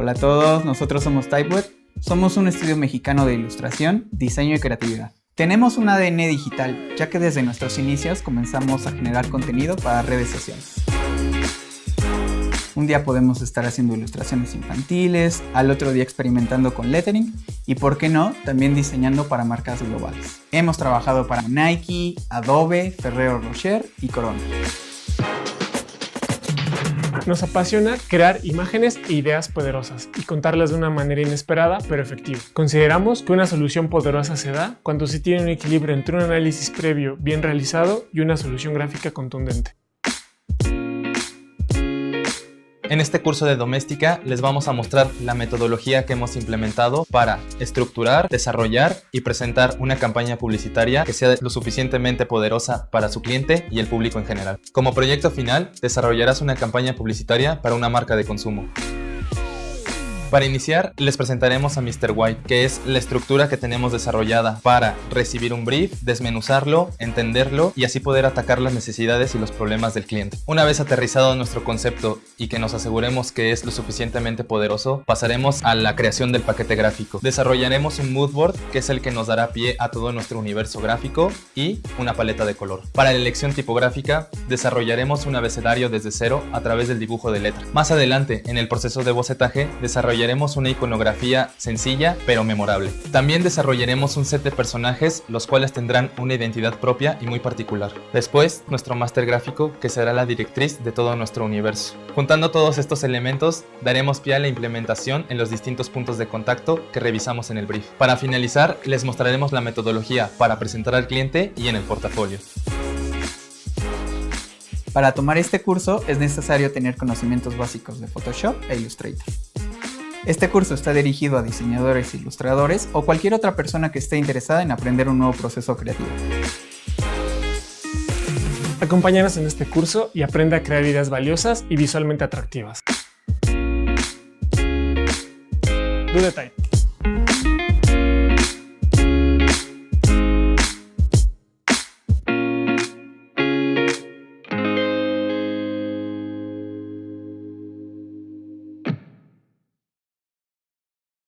Hola a todos, nosotros somos Typeweb. Somos un estudio mexicano de ilustración, diseño y creatividad. Tenemos un ADN digital, ya que desde nuestros inicios comenzamos a generar contenido para redes sociales. Un día podemos estar haciendo ilustraciones infantiles, al otro día experimentando con lettering y, por qué no, también diseñando para marcas globales. Hemos trabajado para Nike, Adobe, Ferrero Rocher y Corona. Nos apasiona crear imágenes e ideas poderosas y contarlas de una manera inesperada pero efectiva. Consideramos que una solución poderosa se da cuando se tiene un equilibrio entre un análisis previo bien realizado y una solución gráfica contundente. En este curso de doméstica les vamos a mostrar la metodología que hemos implementado para estructurar, desarrollar y presentar una campaña publicitaria que sea lo suficientemente poderosa para su cliente y el público en general. Como proyecto final, desarrollarás una campaña publicitaria para una marca de consumo. Para iniciar, les presentaremos a Mr. White, que es la estructura que tenemos desarrollada para recibir un brief, desmenuzarlo, entenderlo y así poder atacar las necesidades y los problemas del cliente. Una vez aterrizado nuestro concepto y que nos aseguremos que es lo suficientemente poderoso, pasaremos a la creación del paquete gráfico. Desarrollaremos un mood board, que es el que nos dará pie a todo nuestro universo gráfico, y una paleta de color. Para la elección tipográfica, desarrollaremos un abecedario desde cero a través del dibujo de letra. Más adelante, en el proceso de bocetaje, desarrollaremos una iconografía sencilla pero memorable. También desarrollaremos un set de personajes, los cuales tendrán una identidad propia y muy particular. Después, nuestro máster gráfico, que será la directriz de todo nuestro universo. Juntando todos estos elementos, daremos pie a la implementación en los distintos puntos de contacto que revisamos en el brief. Para finalizar, les mostraremos la metodología para presentar al cliente y en el portafolio. Para tomar este curso es necesario tener conocimientos básicos de Photoshop e Illustrator. Este curso está dirigido a diseñadores e ilustradores o cualquier otra persona que esté interesada en aprender un nuevo proceso creativo. Acompáñanos en este curso y aprende a crear ideas valiosas y visualmente atractivas. Do the type.